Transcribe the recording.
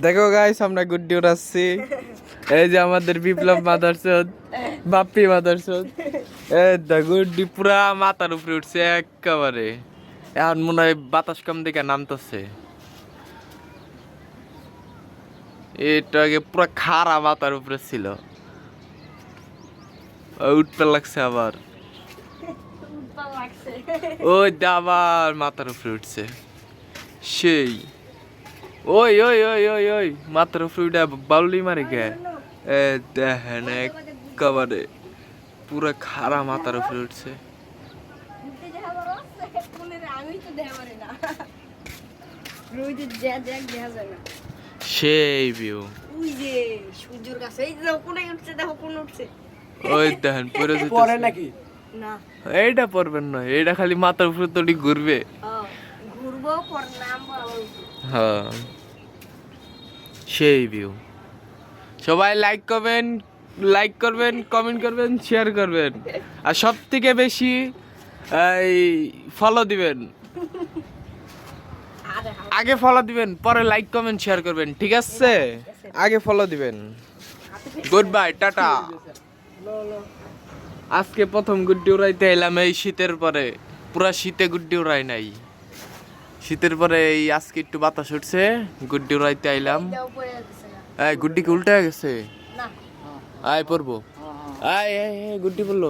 দেখো গাইস আমরা গুড্ডি উড়াচ্ছি। এই যে আমাদের বিপ্লব মাদারচোদ, বাপ্পি মাদারচোদ। এই দা গুড্ডি পুরা মাথার উপরে উঠছে একেবারে। এখন মনে হয় বাতাস কম দিকে নামতেছে। এটা আগে পুরা খাড়া মাথার উপরে ছিল, উঠতে লাগছে আবার। ওই আবার মাথার উপরে উঠছে সেই। ওই ওই ওই ওই ওই মাথার উপরে উঠে বাউলি মারে গে। দেখেন একেবারে পুরা খাড়া মাথার উপরে উঠছে। সেই ভিউ ওই দেখেন পরে নাকি এইটা পড়বেন না, এইটা খালি মাথার উপরে তো ঘুরবে। হ্যাঁ সেই ভিউ। সবাই লাইক করবেন, কমেন্ট করবেন, শেয়ার করবেন, আর সব থেকে বেশি এই ফলো দিবেন। আগে ফলো দিবেন, পরে লাইক কমেন্ট শেয়ার করবেন, ঠিক আছে? আগে ফলো দিবেন। Good bye, tata. আজকে প্রথম গুড্ডি উড়াইতে এলাম এই শীতের পরে। পুরা শীতে গুড্ডি উড়াই নাই, শীতের পরে এই আজকে একটু বাতাস উঠছে, গুড্ডি উড়াইতে আইলাম। এই গুড্ডি কি উল্টে গেছে? আয় পড়বো, আয় গুড্ডি পড়লো।